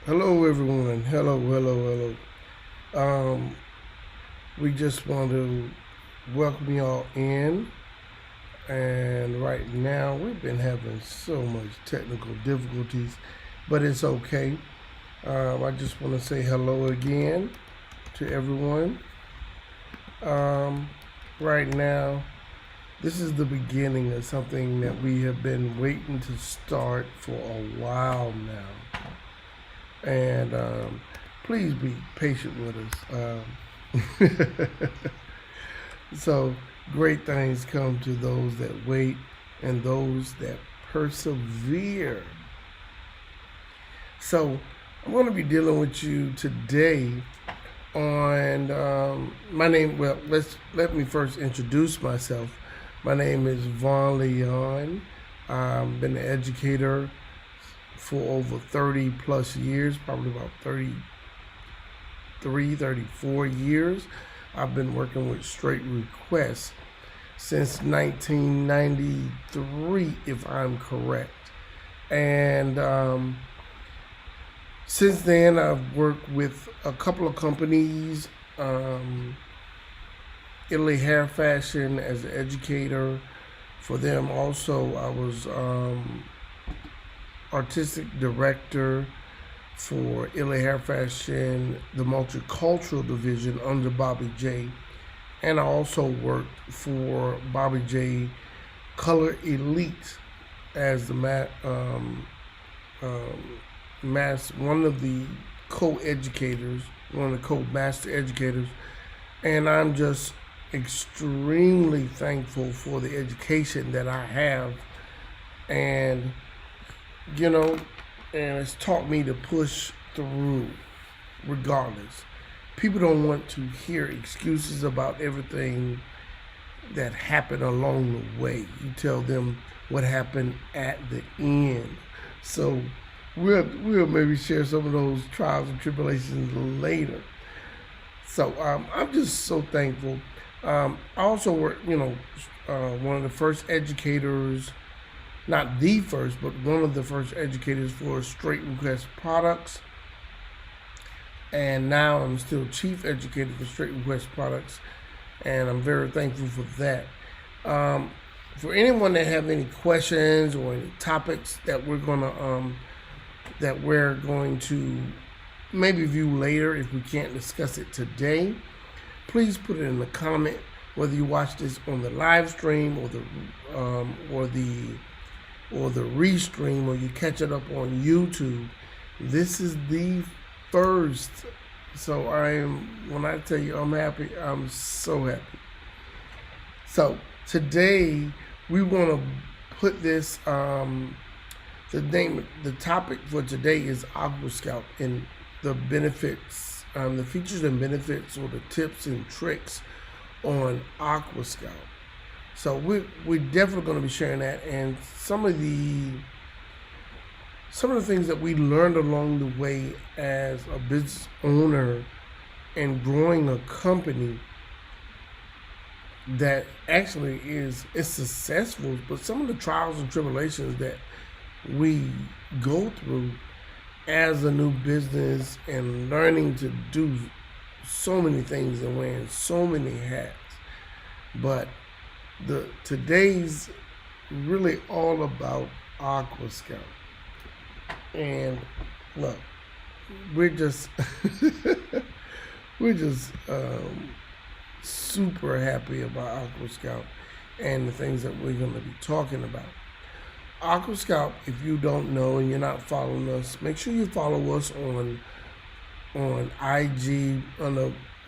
Hello, everyone. Hello, hello, hello. We just want to welcome y'all in. And right now, we've been having so much technical difficulties, but it's okay. I just want to say hello again to everyone. Um, right now, this is the beginning of something that we have been waiting to start for a while now. And please be patient with us. So great things come to those that wait and those that persevere. So I'm going to be dealing with you today on my name. Well, let me first introduce myself. My name is Vaughn Leon. I've been an educator for over 30 plus years, probably about 33, 34 years. I've been working with Straight Requests since 1993, if I'm correct. And since then, I've worked with a couple of companies, Italy Hair Fashion as an educator. For them, also, I was artistic director for Italy Hair Fashion, the multicultural division under Bobby J. And I also worked for Bobby J. Color Elite as the one of the co-educators, one of the co-master educators, and I'm just extremely thankful for the education that I have, and you know, and it's taught me to push through regardless. People don't want to hear excuses about everything that happened along the way. You tell them what happened at the end. So we'll maybe share some of those trials and tribulations later. So I'm just so thankful. I also work, one of the first educators, not the first, but one of the first educators for Straight Request Products. And now I'm still chief educator for Straight Request Products, and I'm very thankful for that. For anyone that have any questions or any topics that we're going to maybe view later if we can't discuss it today, please put it in the comment. Whether you watch this on the live stream or the restream, or you catch it up on YouTube, this is the first. So when I tell you I'm happy, I'm so happy. So today we want to put this, the topic for today is AquaScalp and the benefits, the features and benefits, or the tips and tricks on AquaScalp. So we're definitely going to be sharing that, and some of the things that we learned along the way as a business owner and growing a company that actually is successful, but some of the trials and tribulations that we go through as a new business and learning to do so many things and wearing so many hats. But today's really all about AquaScalp. And look, we're just we're just super happy about AquaScalp and the things that we're going to be talking about. AquaScalp, if you don't know and you're not following us, make sure you follow us on IG.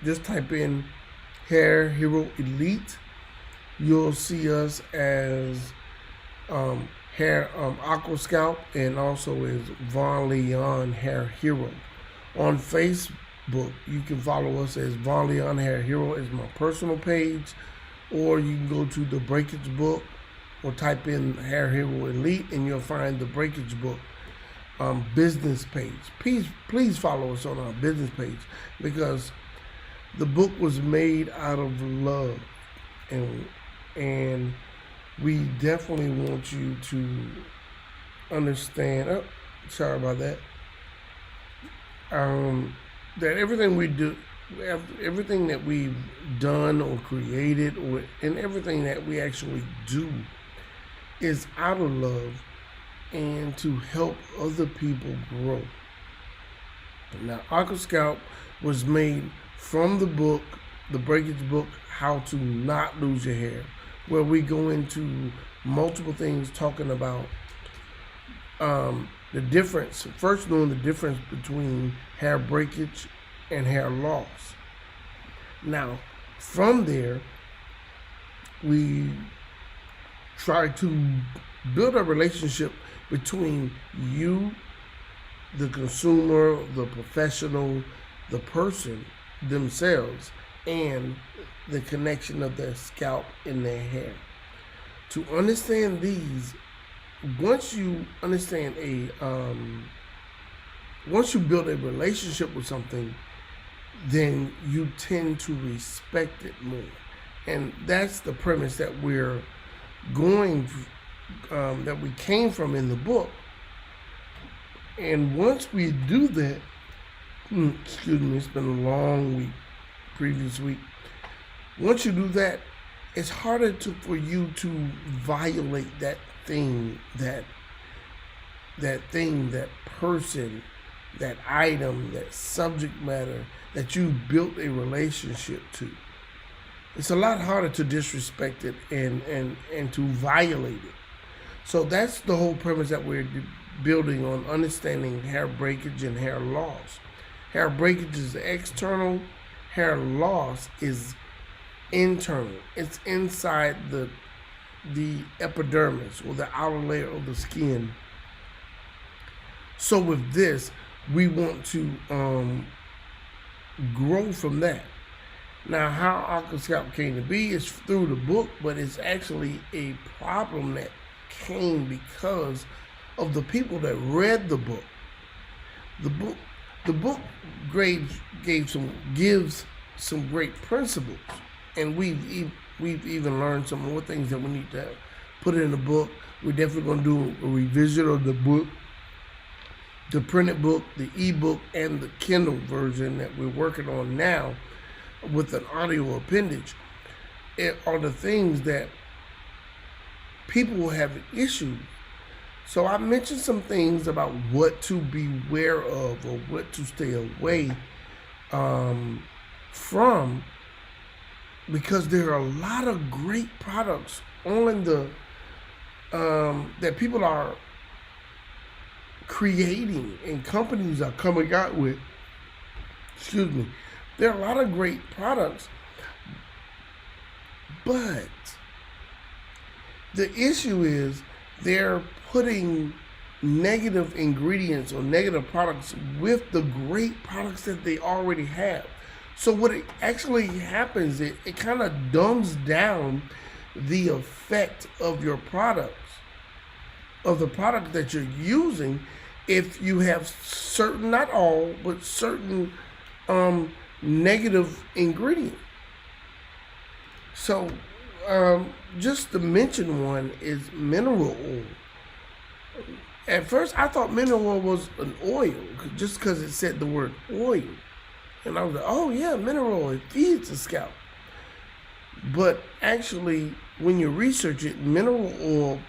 Just type in Hair Hero Elite. You'll see us as AquaScalp, and also as Vaughn Leon Hair Hero. On Facebook, you can follow us as Vaughn Leon Hair Hero as my personal page, or you can go to the Breakage Book or type in Hair Hero Elite and you'll find the Breakage Book business page. Please follow us on our business page, because the book was made out of love, and we definitely want you to understand. Oh, sorry about that. um, that everything we do, everything that we've done or created, and everything that we actually do is out of love and to help other people grow. Now, Aqua Scalp was made from the book, the Breakage book, How to Not Lose Your Hair, where we go into multiple things talking about the difference, first knowing the difference between hair breakage and hair loss. Now, from there, we try to build a relationship between you, the consumer, the professional, the person themselves, and the connection of their scalp and their hair. To understand these, once you understand once you build a relationship with something, then you tend to respect it more. And that's the premise that we're going, that we came from in the book. And once we do that, excuse me, it's been a long week, previous week. Once you do that, it's harder for you to violate that thing, that person, that item, that subject matter that you built a relationship to. It's a lot harder to disrespect it and to violate it. So that's the whole premise that we're building on, understanding hair breakage and hair loss. Hair breakage is external, hair loss is internal. It's inside the epidermis, or the outer layer of the skin. So with this, we want to grow from that. Now, how Aqua Scalp came to be is through the book, but it's actually a problem that came because of the people that read the book. The book gives some great principles, and we've even learned some more things that we need to put in the book. We're definitely going to do a revision of the book, the printed book, the ebook, and the Kindle version that we're working on now with an audio appendage. It are the things that people have issues. So I mentioned some things about what to beware of or what to stay away from, because there are a lot of great products on the that people are creating and companies are coming out with. Excuse me. There are a lot of great products, but the issue is they're putting negative ingredients or negative products with the great products that they already have. So what it actually happens, it kind of dumbs down the effect of your products, of the product that you're using, if you have certain, not all, but certain negative ingredients. So just to mention one is mineral oil. At first, I thought mineral oil was an oil, just because it said the word oil. And I was like, oh yeah, mineral oil, it feeds the scalp. But actually, when you research it, mineral oil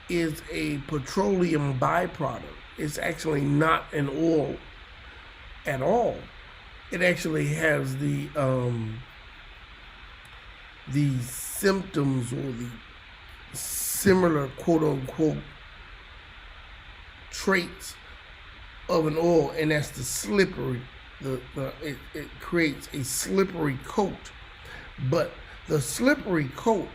is a petroleum byproduct. It's actually not an oil at all. It actually has the symptoms or the similar quote unquote traits of an oil, and that's the slippery. It creates a slippery coat, but the slippery coat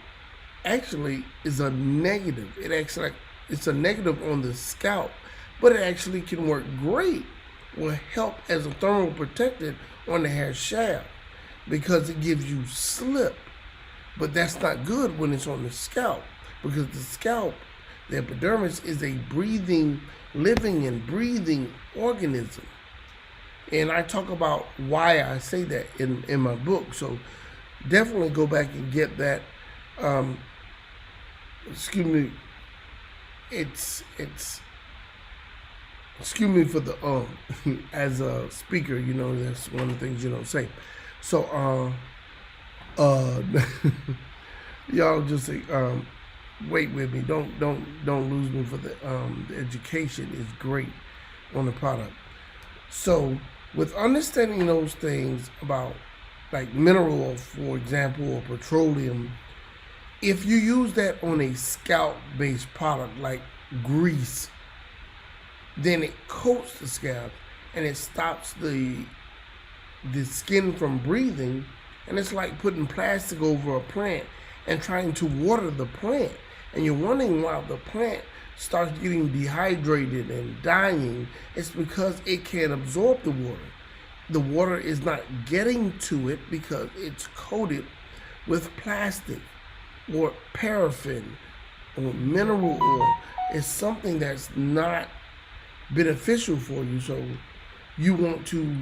actually is a negative. It's a negative on the scalp, but it actually can work great. Will help as a thermal protectant on the hair shaft because it gives you slip. But that's not good when it's on the scalp, because the scalp, the epidermis, is a living and breathing organism. And I talk about why I say that in my book. So definitely go back and get that. Excuse me. It's excuse me for the as a speaker, that's one of the things you don't say. So uh y'all just wait with me. Don't lose me for the education is great on the product. So with understanding those things about like mineral oil, for example, or petroleum, if you use that on a scalp based product like grease, then it coats the scalp and it stops the skin from breathing, and it's like putting plastic over a plant and trying to water the plant, and you're wondering why the plant starts getting dehydrated and dying. It's because it can't absorb the water. The water is not getting to it because it's coated with plastic or paraffin or mineral oil. It's something that's not beneficial for you, so you want to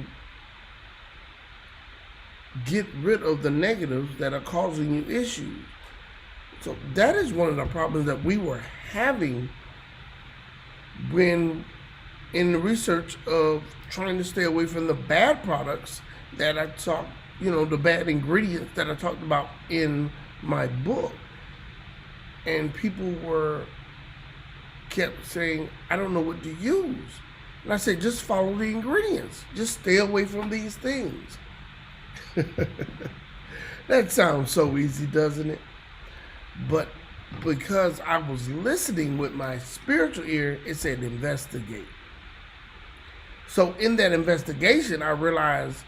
get rid of the negatives that are causing you issues. So that is one of the problems that we were having when in the research of trying to stay away from the bad products that I talked, the bad ingredients that I talked about in my book. And people kept saying, I don't know what to use. And I said, just follow the ingredients. Just stay away from these things. That sounds so easy, doesn't it? But because I was listening with my spiritual ear, it said investigate. So in that investigation, I realized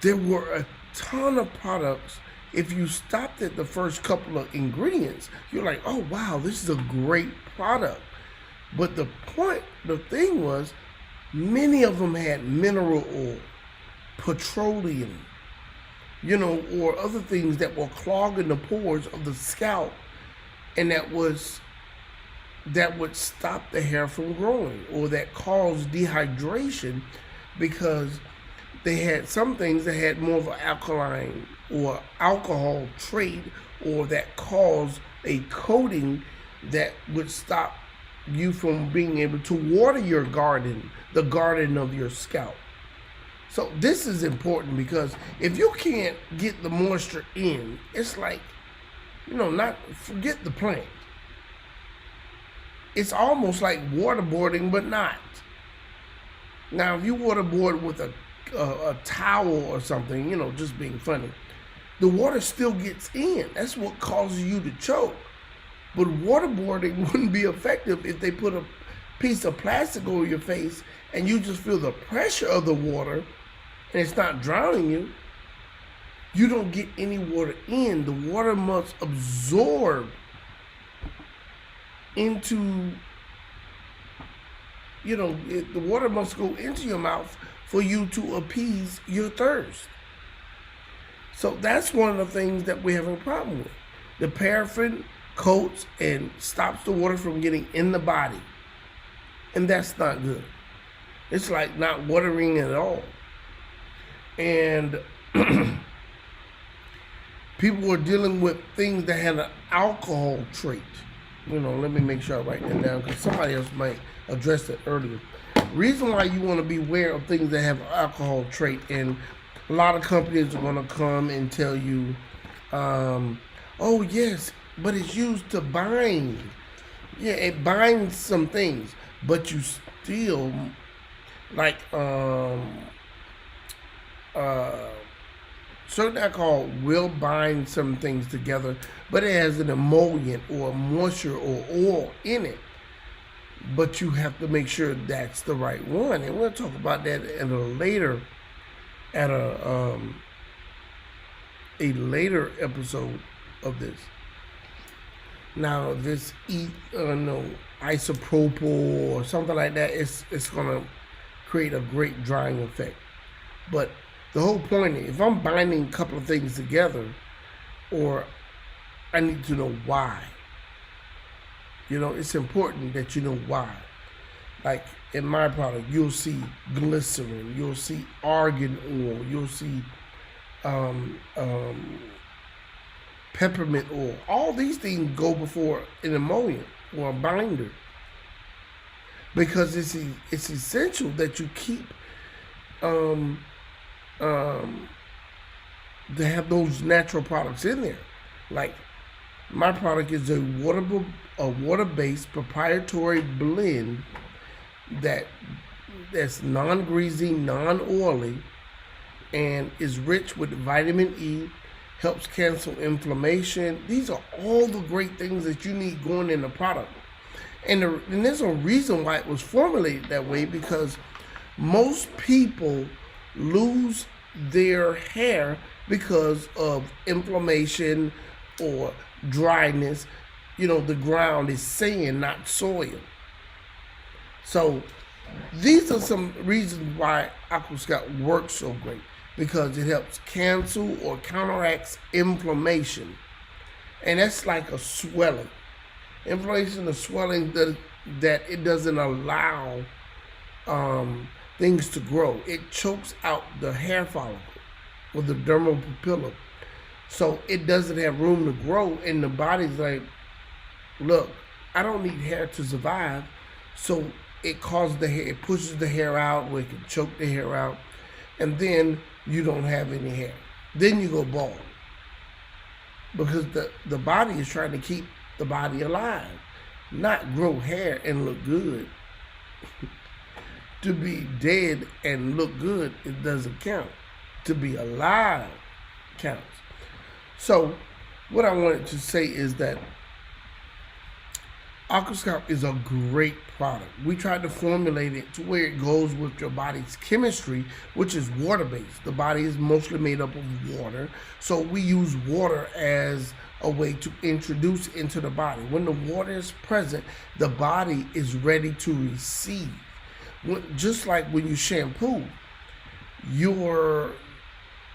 there were a ton of products. If you stopped at the first couple of ingredients, you're like, oh wow, this is a great product. But the thing was, many of them had mineral oil, petroleum, or other things that were clogging the pores of the scalp, and that would stop the hair from growing, or that caused dehydration, because they had some things that had more of an alkaline or alcohol trait, or that caused a coating that would stop you from being able to water your garden, the garden of your scalp. So this is important, because if you can't get the moisture in, it's like, not forget the plant. It's almost like waterboarding, but not. Now, if you waterboard with a towel or something, just being funny, the water still gets in. That's what causes you to choke. But waterboarding wouldn't be effective if they put a piece of plastic over your face and you just feel the pressure of the water and it's not drowning you. You don't get any water in. The water must absorb into, the water must go into your mouth for you to appease your thirst. So that's one of the things that we're having a problem with. The paraffin coats and stops the water from getting in the body. And that's not good. It's like not watering at all. And people were dealing with things that had an alcohol trait. Let me make sure I write that down, because somebody else might address it earlier. Reason why you want to be aware of things that have an alcohol trait, and a lot of companies are going to come and tell you, oh yes, but it's used to bind. Yeah, it binds some things, but you still, like, certain alcohol will bind some things together, but it has an emollient or moisture or oil in it. But you have to make sure that's the right one, and we'll talk about that at a later episode of this. Now, this isopropyl or something like that, it's gonna create a great drying effect. But the whole point is, if I'm binding a couple of things together, or I need to know why. It's important that you know why. Like in my product, you'll see glycerin, you'll see argan oil, you'll see peppermint oil. All these things go before an emollient or a binder. because it's essential that you keep um, um, to have those natural products in there. Like my product is a water-based proprietary blend that that's non-greasy, non-oily, and is rich with vitamin E, helps cancel inflammation. These are all the great things that you need going in the product. And there's a reason why it was formulated that way, because most people lose their hair because of inflammation or dryness. You know, the ground is sand, not soil. So these are some reasons why Aquascout works so great, because it helps cancel or counteracts inflammation. And that's like a swelling. Inflammation is swelling that it doesn't allow things to grow. It chokes out the hair follicle or the dermal papilla. So it doesn't have room to grow, and the body's like, look, I don't need hair to survive. So it causes the hair, it pushes the hair out where it can choke the hair out, and then you don't have any hair. Then you go bald. Because the body is trying to keep the body alive, not grow hair and look good. To be dead and look good, it doesn't count. To be alive counts. So what I wanted to say is that Aquascout is a great product. We tried to formulate it to where it goes with your body's chemistry, which is water-based. The body is mostly made up of water, so we use water as a way to introduce into the body. When the water is present, the body is ready to receive. Just like when you shampoo,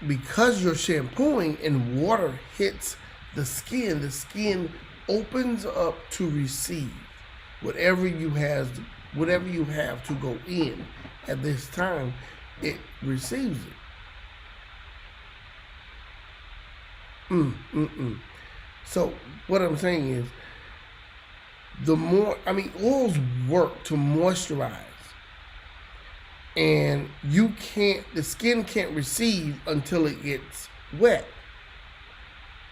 because you're shampooing and water hits the skin opens up to receive whatever you have to go in at this time. It receives it. So what I'm saying is, oils work to moisturize, and the skin can't receive until it gets wet.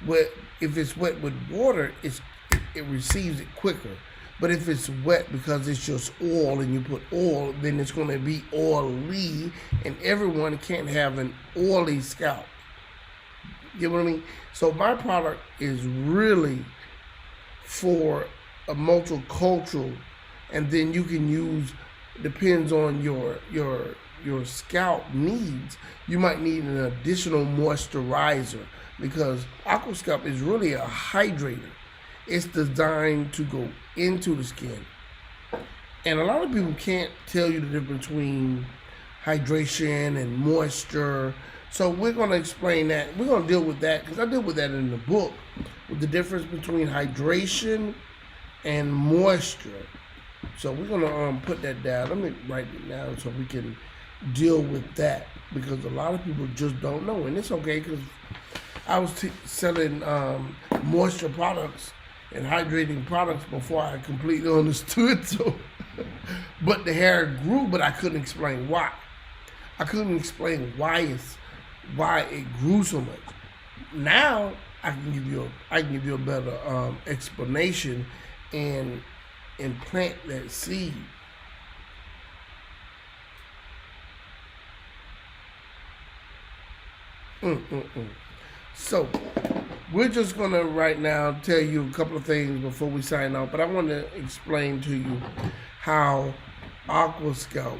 But if it's wet with water, it receives it quicker. But if it's wet because it's just oil and you put oil, then it's going to be oily, and everyone can't have an oily scalp. You know what I mean? So my product is really for a multicultural, and then you can use, depends on your scalp needs. You might need an additional moisturizer, because Aquascout is really a hydrator. It's designed to go into the skin. And a lot of people can't tell you the difference between hydration and moisture. So we're going to explain that. We're going to deal with that, because I deal with that in the book, with the difference between hydration and moisture. So we're going to put that down. Let me write it down so we can deal with that, because a lot of people just don't know. And it's okay, because I was selling moisture products and hydrating products before I completely understood. So, but the hair grew, but I couldn't explain why. I couldn't explain why it grew so much. Now I can give you a better explanation and plant that seed. So we're just gonna right now tell you a couple of things before we sign off, but I want to explain to you how Aquascout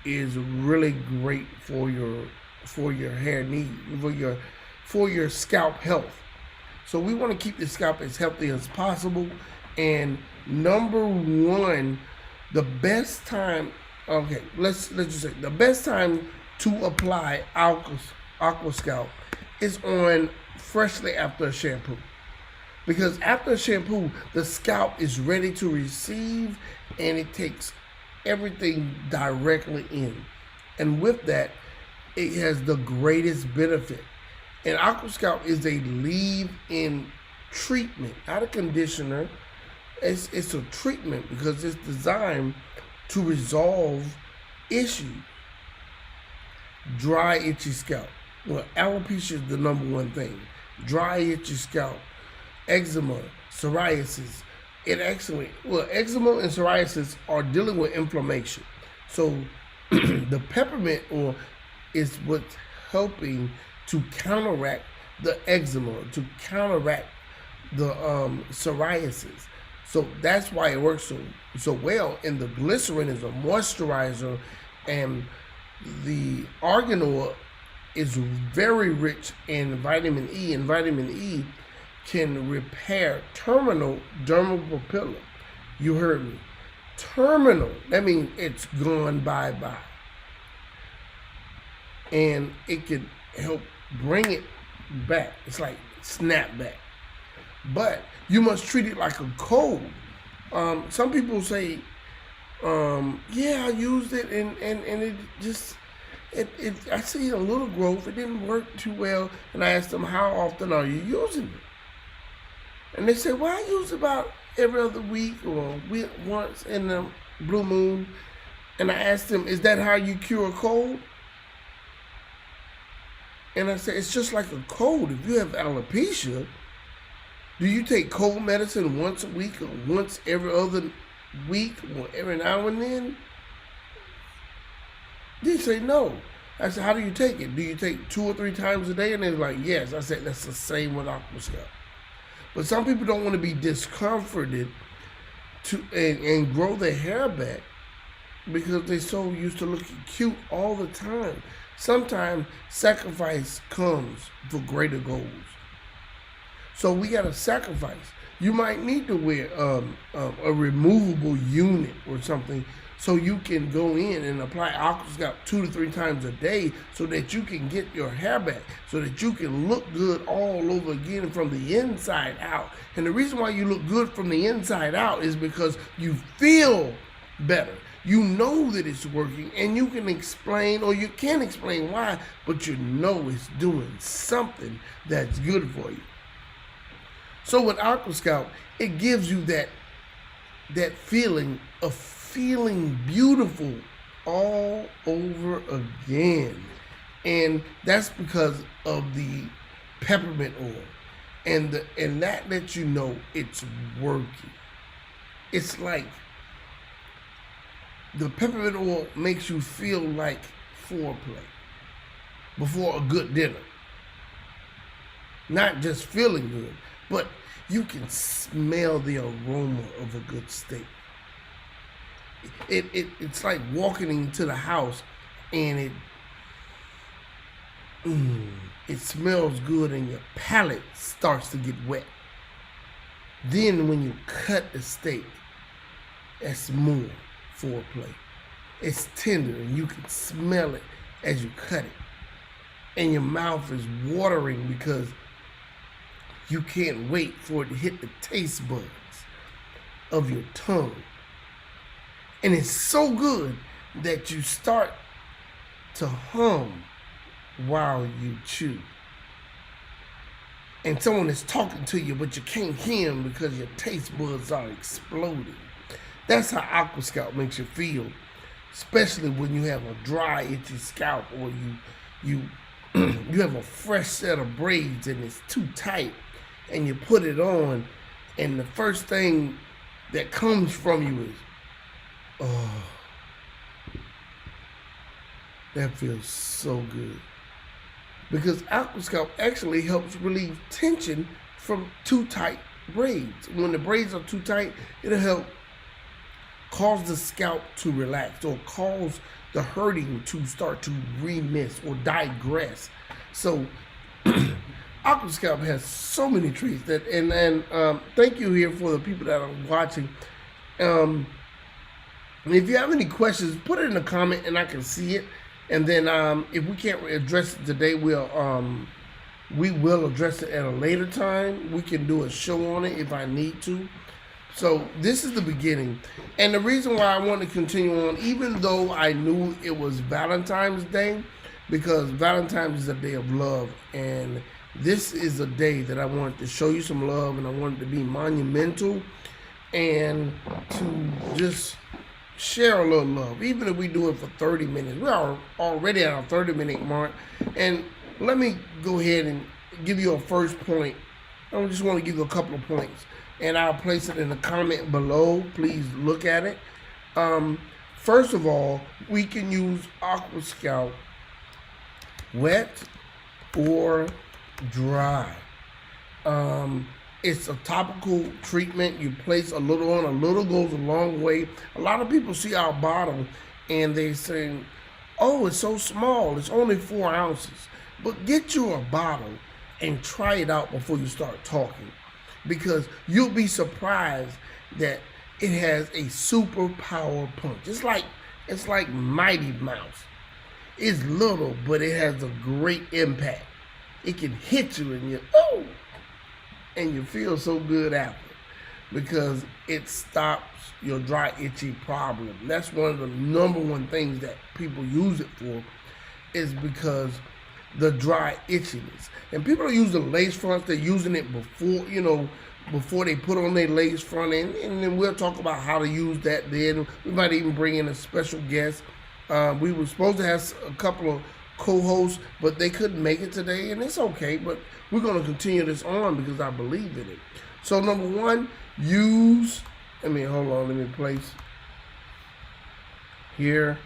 is really great for your hair needs, for your scalp health. So we want to keep the scalp as healthy as possible. And number one, the best time, let's just say the best time to apply Aquascout is on freshly after a shampoo. Because after a shampoo, the scalp is ready to receive, and it takes everything directly in. And with that, it has the greatest benefit. And Aquascout is a leave-in treatment, not a conditioner. It's a treatment, because it's designed to resolve issues. Dry, itchy scalp. Well, alopecia is the number one thing. Dry, itchy scalp, eczema, psoriasis. Eczema and psoriasis are dealing with inflammation. So the peppermint oil is what's helping to counteract the eczema, to counteract the psoriasis. So that's why it works so well. And the glycerin is a moisturizer, and the argan oil is very rich in vitamin E, and vitamin E can repair terminal dermal papilla. You heard me. Terminal. That means it's gone bye-bye. And it can help bring it back. It's like snap back. But you must treat it like a cold. Some people say, yeah, I used it and it just, I see a little growth. It didn't work too well. And I asked them, how often are you using it? And they said, well, I use about every other week or once in the blue moon. And I asked them, is that how you cure a cold? And I said, it's just like a cold. If you have alopecia, do you take cold medicine once a week or once every other week or every now and then? They say no. I said, how do you take it? Do you take 2 or 3 times a day? And they're like, yes. I said, that's the same with Aquascalp. But some people don't want to be discomforted and grow their hair back because they're so used to looking cute all the time. Sometimes sacrifice comes for greater goals. So we got to sacrifice. You might need to wear a removable unit or something so you can go in and apply Aquascalp 2 to 3 times a day so that you can get your hair back, so that you can look good all over again from the inside out. And the reason why you look good from the inside out is because you feel better. You know that it's working, and you can explain, or you can't explain why, but you know it's doing something that's good for you. So with Aquascalp, it gives you that feeling of feeling beautiful all over again. And that's because of the peppermint oil. And that lets you know it's working. It's like the peppermint oil makes you feel like foreplay before a good dinner. Not just feeling good, but you can smell the aroma of a good steak. It's like walking into the house and it smells good and your palate starts to get wet. Then when you cut the steak, that's more foreplay. It's tender and you can smell it as you cut it. And your mouth is watering because you can't wait for it to hit the taste buds of your tongue. And it's so good that you start to hum while you chew. And someone is talking to you, but you can't hear them because your taste buds are exploding. That's how Aquascalp makes you feel, especially when you have a dry, itchy scalp, or you have a fresh set of braids and it's too tight, and you put it on, and the first thing that comes from you is, oh, that feels so good. Because Aquascalp actually helps relieve tension from too tight braids. When the braids are too tight, it'll help cause the scalp to relax or cause the hurting to start to remiss or digress. So Aquascalp has so many treats that, and thank you here for the people that are watching. If you have any questions, put it in the comment and I can see it. And then if we can't address it today, we will address it at a later time. We can do a show on it if I need to. So this is the beginning. And the reason why I want to continue on, even though I knew it was Valentine's Day, because Valentine's is a day of love. And this is a day that I wanted to show you some love, and I wanted to be monumental and to just share a little love, even if we do it for 30 minutes. We are already at our 30-minute mark. And let me go ahead and give you a first point. I just want to give you a couple of points, and I'll place it in the comment below. Please look at it. First of all, we can use Aqua Scout wet or dry. It's a topical treatment. You place a little on, a little goes a long way. A lot of people see our bottle and they say, oh, it's so small, it's only 4 ounces. But get you a bottle and try it out before you start talking, because you'll be surprised that it has a superpower punch. It's like Mighty Mouse. It's little, but it has a great impact. It can hit you and and you feel so good after, because it stops your dry, itchy problem. That's one of the number one things that people use it for, is because the dry itchiness. And people don't use the lace fronts, they're using it before they put on their lace front, and then we'll talk about how to use that then. We might even bring in a special guest. We were supposed to have a couple of co-hosts, but they couldn't make it today, and it's okay, but we're going to continue this on because I believe in it. So number one, let me place here.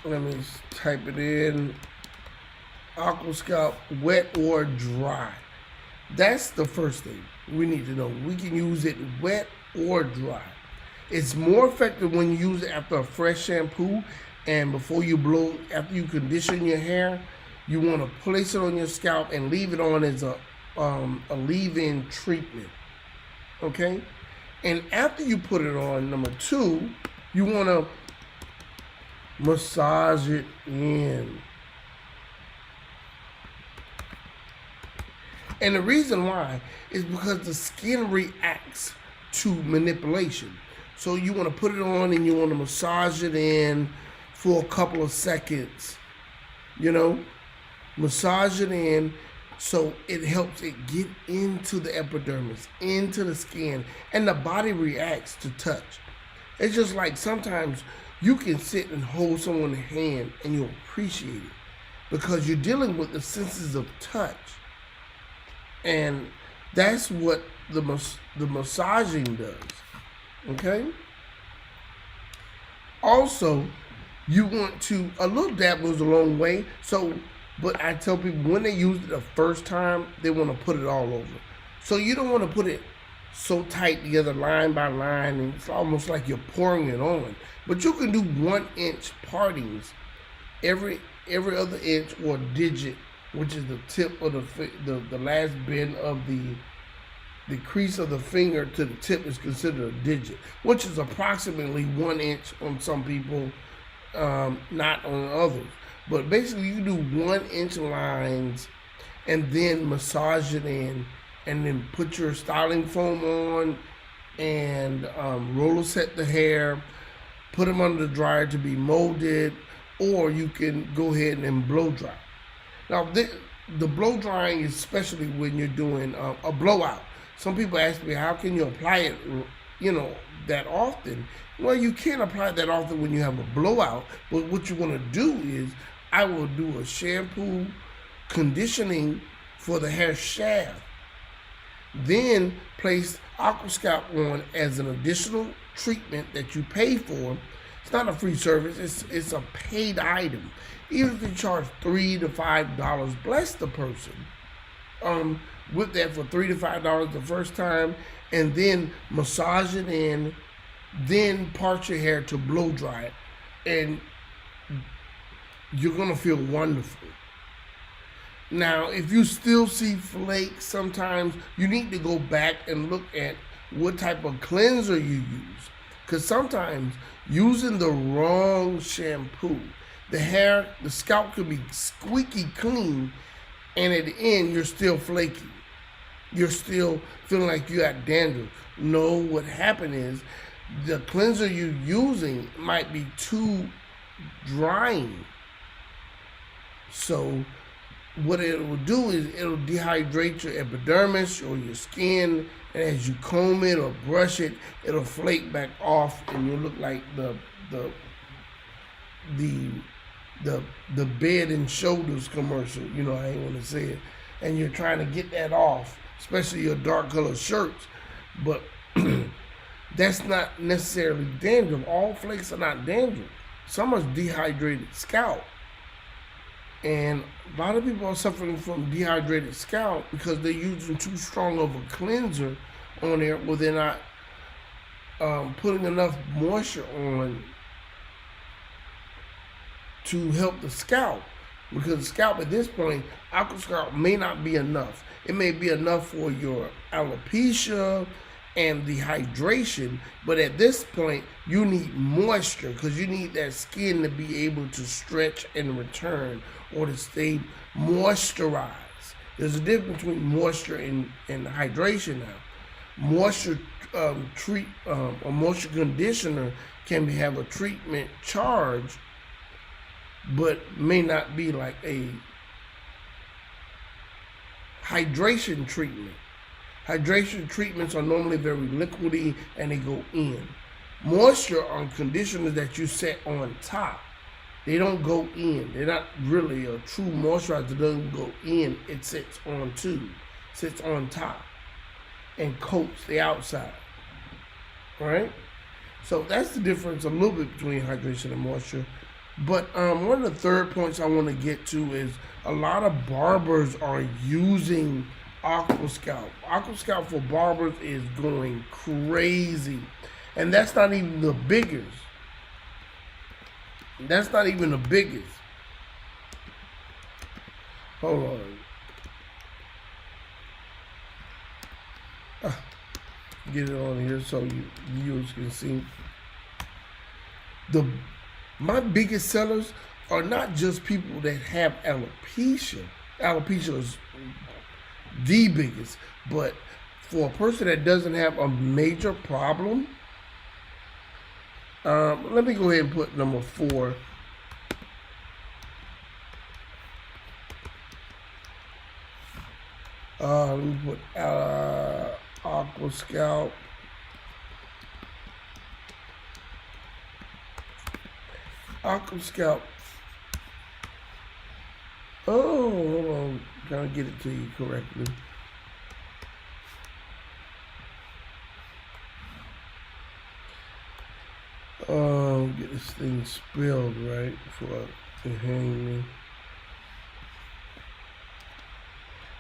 Let me type it in. Aqua Scout wet or dry. That's the first thing we need to know. We can use it wet or dry. It's more effective when you use it after a fresh shampoo and before you blow, after you condition your hair. You want to place it on your scalp and leave it on as a leave-in treatment. Okay? And after you put it on, number two, you want to massage it in. And the reason why is because the skin reacts to manipulation. So you want to put it on and you want to massage it in for a couple of seconds. Massage it in so it helps it get into the epidermis, into the skin, and the body reacts to touch. It's just like sometimes you can sit and hold someone's hand and you'll appreciate it because you're dealing with the senses of touch. And that's what the massaging does. Okay? Also, you want to, a little dab goes a long way. But I tell people when they use it the first time, they want to put it all over. So you don't want to put it so tight together, line by line, and it's almost like you're pouring it on. But you can do 1-inch partings every other inch or digit, which is the tip of the last bend of the crease of the finger to the tip is considered a digit, which is approximately 1 inch on some people, not on others. But basically you do 1-inch lines and then massage it in, and then put your styling foam on and roller set the hair, put them under the dryer to be molded, or you can go ahead and blow dry. Now the blow drying is especially when you're doing a blowout. Some people ask me, how can you apply it, that often? Well, you can't apply it that often when you have a blowout, but what you want to do is, I will do a shampoo conditioning for the hair shaft, then place Aqua Scout on as an additional treatment that you pay for. It's not a free service, it's a paid item. Even if you charge $3 to $5, bless the person with that for $3 to $5 the first time, and then massage it in, then part your hair to blow dry it, and you're gonna feel wonderful. Now, if you still see flakes, sometimes you need to go back and look at what type of cleanser you use, because sometimes using the wrong shampoo, the scalp could be squeaky clean, and at the end you're still flaky. You're still feeling like you got dandruff. No, what happened is the cleanser you're using might be too drying. So what it will do is it'll dehydrate your epidermis or your skin, and as you comb it or brush it, it'll flake back off, and you'll look like the the the bed and shoulders commercial. You know, I ain't want to say it. And you're trying to get that off, especially your dark colored shirts. But that's not necessarily dandruff. All flakes are not dandruff. Some are dehydrated scalp. And a lot of people are suffering from dehydrated scalp because they're using too strong of a cleanser on there, or they're not putting enough moisture on to help the scalp. Because the scalp at this point, AquaScalp may not be enough. It may be enough for your alopecia and the hydration, but at this point, you need moisture because you need that skin to be able to stretch and return or to stay moisturized. There's a difference between moisture and hydration now. Moisture a moisture conditioner can have a treatment charge, but may not be like a hydration treatment. Hydration treatments are normally very liquidy and they go in. Moisture are conditioners that you set on top. They don't go in. They're not really a true moisturizer. It doesn't go in. It sits on top and coats the outside. Right? So that's the difference a little bit between hydration and moisture. But one of the third points I want to get to is a lot of barbers are using AquaScalp. AquaScalp for barbers is going crazy. And that's not even the biggest. That's not even the biggest. Hold on. Get it on here so you viewers can see. My biggest sellers are not just people that have alopecia. Alopecia is the biggest. But for a person that doesn't have a major problem, let me go ahead and put number 4. Let me put AquaScalp. AquaScalp. Oh, hold on. Trying to get it to you correctly. Get this thing spelled right before I hang me.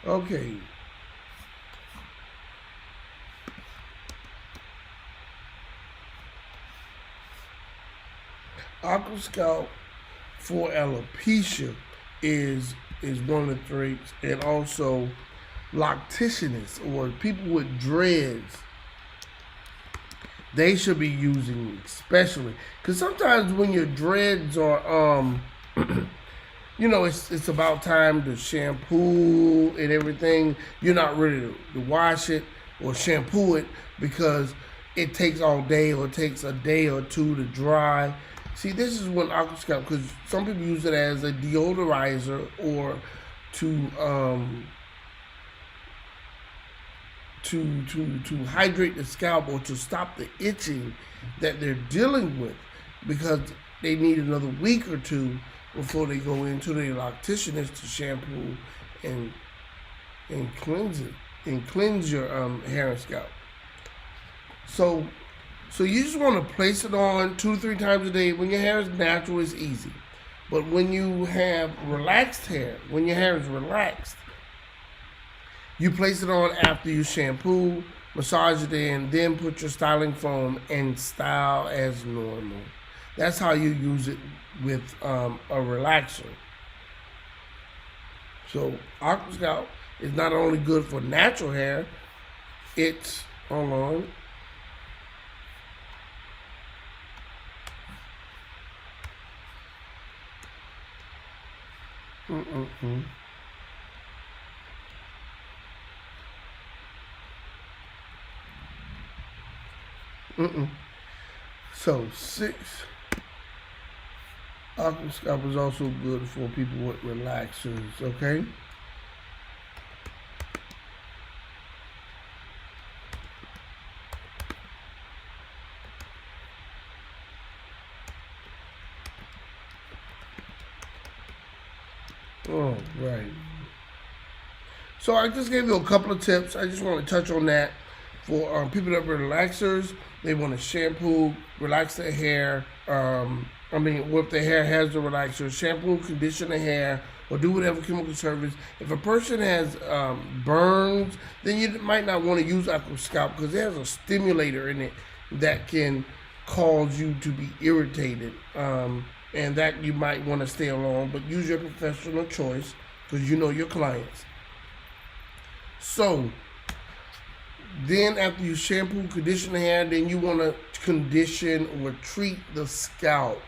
Okay. AquaScalp for alopecia is one of the traits, and also loctitionists or people with dreads. They should be using it, especially because sometimes when your dreads are you know, it's about time to shampoo and everything. You're not ready to wash it or shampoo it because it takes all day or it takes a day or two to dry. See, this is when AquaScalp, because some people use it as a deodorizer or to hydrate the scalp or to stop the itching that they're dealing with, because they need another week or two before they go into the loctitionists to shampoo and cleanse it and cleanse your hair and scalp. So you just want to place it on 2 to 3 times a day. When your hair is natural, it's easy. But when you have relaxed hair, when your hair is relaxed, you place it on after you shampoo, massage it in, then put your styling foam and style as normal. That's how you use it with a relaxer. So AquaScalp is not only good for natural hair, it's, hold on, So 6, AquaScalp is also good for people with relaxers, okay? Oh, right. So I just gave you a couple of tips. I just want to touch on that for people that are relaxers. They want to shampoo, relax their hair. If their hair has the relaxer, shampoo, condition the hair, or do whatever chemical service. If a person has burns, then you might not want to use Aquascalp because it has a stimulator in it that can cause you to be irritated. And that you might want to stay alone, but use your professional choice because you know your clients. So then after you shampoo, condition the hair, then you want to condition or treat the scalp.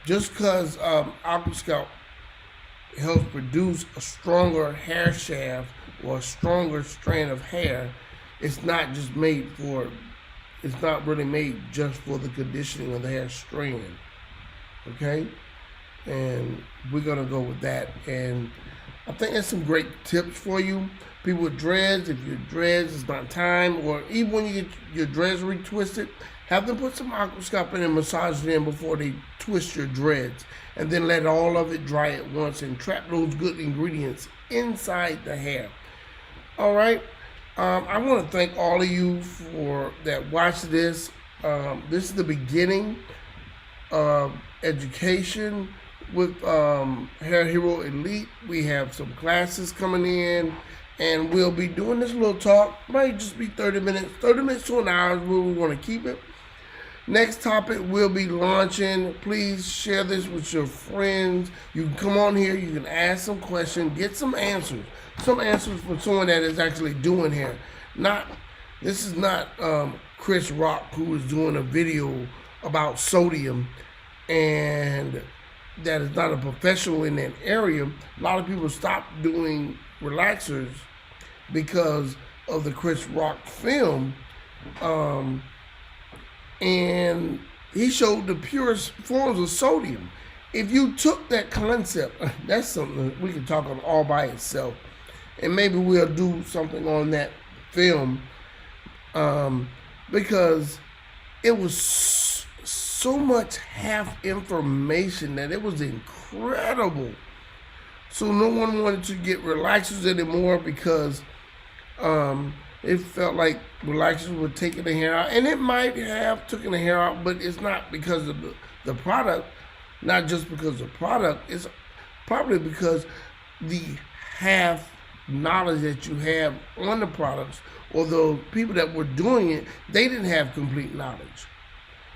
Just because Aqua Scalp helps produce a stronger hair shaft or a stronger strand of hair, it's not just made for, it's not really made just for the conditioning of the hair strand. Okay? And we're going to go with that. And I think that's some great tips for you. People with dreads, if your dreads is not time, or even when you get your dreads retwisted, have them put some Aquascalp in and massage it in before they twist your dreads. And then let all of it dry at once and trap those good ingredients inside the hair. All right. I want to thank all of you for that watch this. This is the beginning of education with Hair Hero Elite. We have some classes coming in, and we'll be doing this little talk. Might just be 30 minutes to an hour is where we want to keep it. Next topic we'll be launching. Please share this with your friends. You can come on here, you can ask some questions, get some answers. Some answers from someone that is actually doing hair. This is not Chris Rock, who is doing a video about sodium, and that is not a professional in that area. A lot of people stop doing relaxers because of the Chris Rock film, and he showed the purest forms of sodium. If you took that concept, that's something we can talk on all by itself, and maybe we'll do something on that film, because it was so much half information that it was incredible. So no one wanted to get relaxers anymore because it felt like relaxers were taking the hair out, and it might have taken the hair out, but it's not because of the product. Not just because of the product. It's probably because the half knowledge that you have on the products, or the people that were doing it, they didn't have complete knowledge.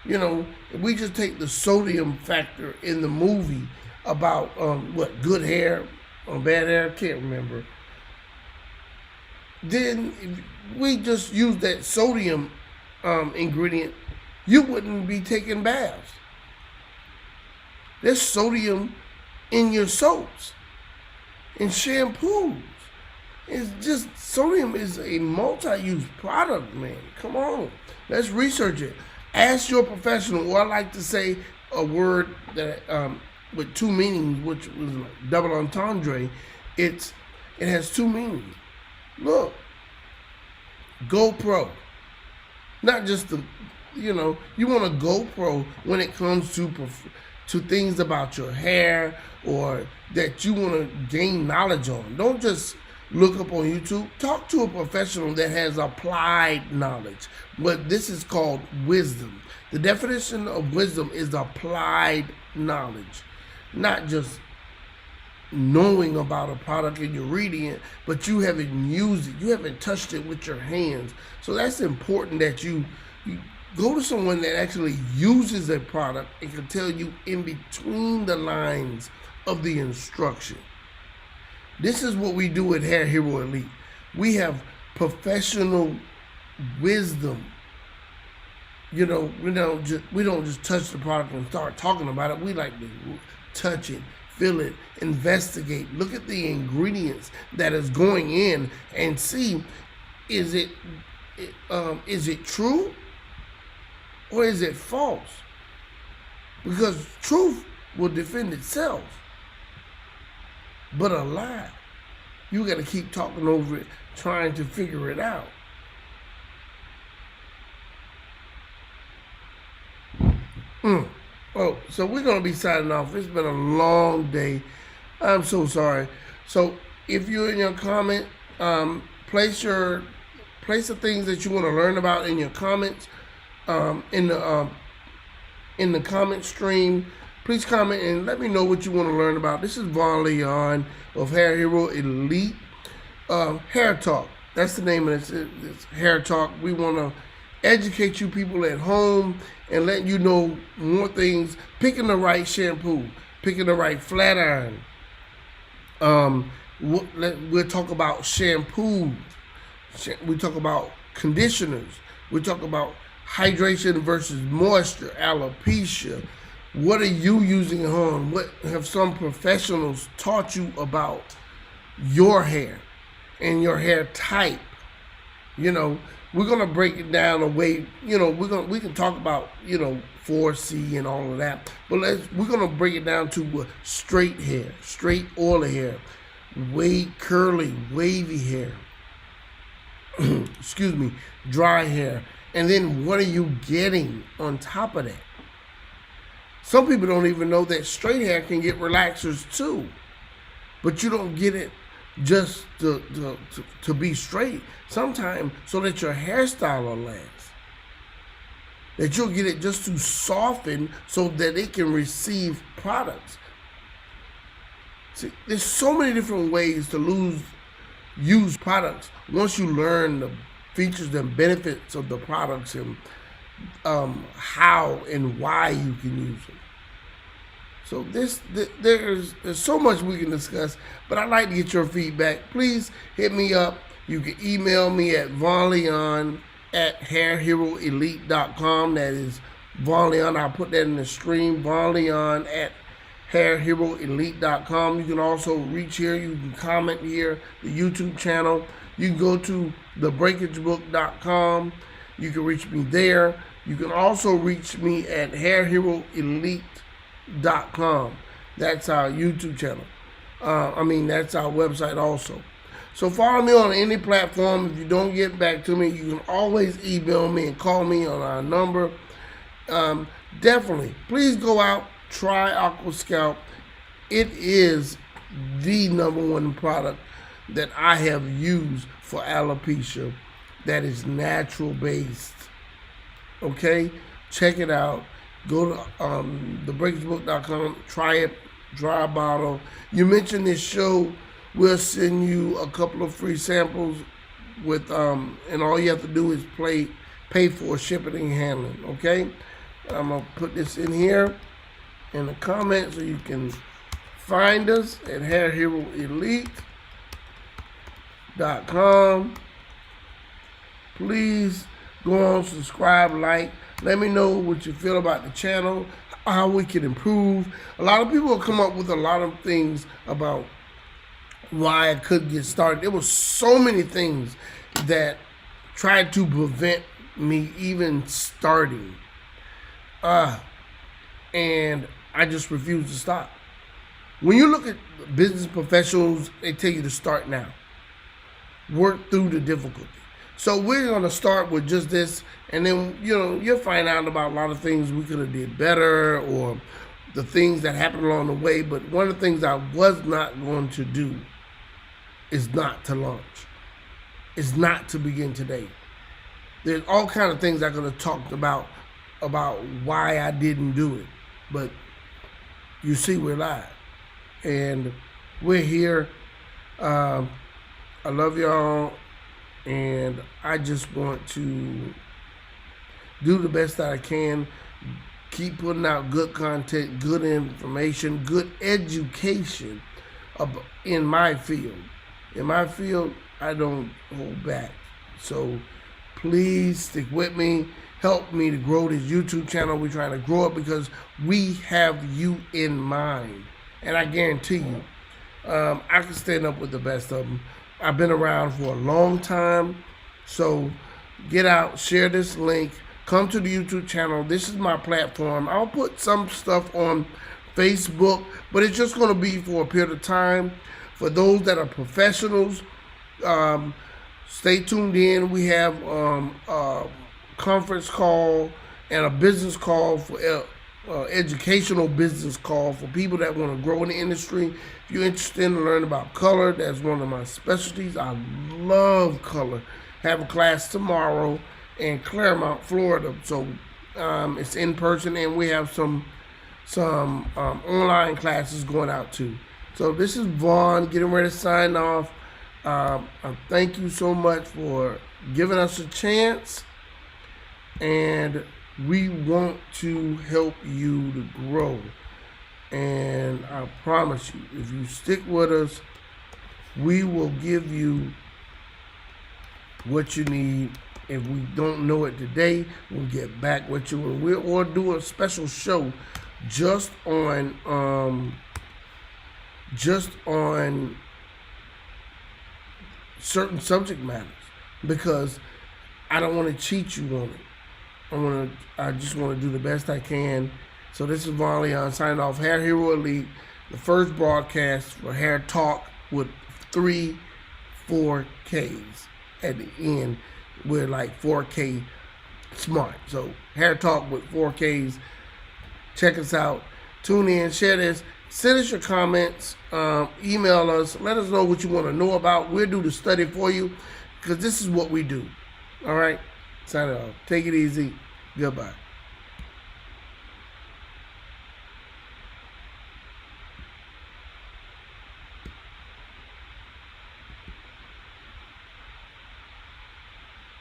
You know, if we just take the sodium factor in the movie about good hair or bad hair, can't remember. Then if we just use that sodium ingredient, you wouldn't be taking baths. There's sodium in your soaps, in shampoos. It's just, sodium is a multi-use product, man. Come on, let's research it. Ask your professional, or I like to say a word that with two meanings, which was like double entendre. It has two meanings. Look, GoPro, not just you want a GoPro when it comes to things about your hair or that you want to gain knowledge on. Don't just look up on YouTube. Talk to a professional that has applied knowledge. But this is called wisdom. The definition of wisdom is applied knowledge, not just knowing about a product and you're reading it, but you haven't used it, you haven't touched it with your hands. So that's important that you go to someone that actually uses a product and can tell you in between the lines of the instruction. This is what we do at Hair Hero Elite. We have professional wisdom. We don't just touch the product and start talking about it. We like to touch it, feel it, investigate, look at the ingredients that is going in, and see is it true or is it false? Because truth will defend itself, but a lie, you got to keep talking over it, trying to figure it out. Oh, so we're going to be signing off. It's been a long day. I'm so sorry. So if you're in your comment, place your place the things that you want to learn about in your comments, um, in the um, in the comment stream. Please comment and let me know what you want to learn about. This is Vaughn Leon of Hair Hero Elite Hair Talk. That's the name of this. It's Hair Talk. We want to educate you people at home and let you know more things. Picking the right shampoo, picking the right flat iron. We'll talk about shampoo. We talk about conditioners. We talk about hydration versus moisture, alopecia. What are you using at home? What have some professionals taught you about your hair and your hair type? You know, we're gonna break it down a way. We can talk about 4C and all of that, but we're gonna break it down to straight hair, straight oily hair, curly, wavy hair. Excuse me, dry hair, and then what are you getting on top of that? Some people don't even know that straight hair can get relaxers too, but you don't get it just to be straight. Sometimes so that your hairstyle will last. That you'll get it just to soften so that it can receive products. See, there's so many different ways to use products once you learn the features and benefits of the products and how and why you can use them. So there's so much we can discuss, but I'd like to get your feedback. Please hit me up. You can email me at vaughnleon@hairheroelite.com. That is Vaughn Leon. I'll put that in the stream. vaughnleon@hairheroelite.com. You can also reach here. You can comment here, the YouTube channel. You can go to thebreakagebook.com. You can reach me there. You can also reach me at hairheroelite.com. That's our YouTube channel. That's our website also. So follow me on any platform. If you don't get back to me, you can always email me and call me on our number. Definitely, please go out, try Aquascalp. It is the #1 product that I have used for alopecia that is natural based. Okay, check it out. Go to thebreakagebook.com. Try it. Dry a bottle. You mentioned this show, we'll send you a couple of free samples with and all you have to do is pay for shipping and handling. Okay, I'm gonna put this in here in the comments so you can find us at hairheroelite.com. Please go on, subscribe, like. Let me know what you feel about the channel, how we can improve. A lot of people come up with a lot of things about why I couldn't get started. There were so many things that tried to prevent me even starting. And I just refused to stop. When you look at business professionals, they tell you to start now. Work through the difficulty. So we're going to start with just this, and then, you'll find out about a lot of things we could have did better or the things that happened along the way. But one of the things I was not going to do is not to launch, is not to begin today. There's all kinds of things I could have talked about why I didn't do it. But you see, we're live, and we're here. I love y'all. And I just want to do the best that I can, keep putting out good content, good information, good education in my field. In my field, I don't hold back. So please stick with me. Help me to grow this YouTube channel. We're trying to grow it because we have you in mind. And I guarantee you, I can stand up with the best of them. I've been around for a long time, so get out, share this link, come to the YouTube channel. This is my platform. I'll put some stuff on Facebook, but it's just going to be for a period of time. For those that are professionals, stay tuned in. We have a conference call and a business call for educational business call for people that want to grow in the industry. If you're interested in learning about color, that's one of my specialties. I love color. Have a class tomorrow in Claremont, Florida. So it's in person, and we have some online classes going out too. So this is Vaughn getting ready to sign off. Thank you so much for giving us a chance, and we want to help you to grow. And I promise you, if you stick with us, we will give you what you need. If we don't know it today, we'll get back with you, and we'll do a special show just on certain subject matters, because I don't want to cheat you on it. I just want to do the best I can. So this is Von Leon signing off. Hair Hero Elite, the first broadcast for Hair Talk with 3 4Ks at the end. We're like 4K smart. So Hair Talk with 4Ks. Check us out. Tune in, share this. Send us your comments. Email us. Let us know what you want to know about. We'll do the study for you, because this is what we do. All right? Sign it off. Take it easy. Goodbye.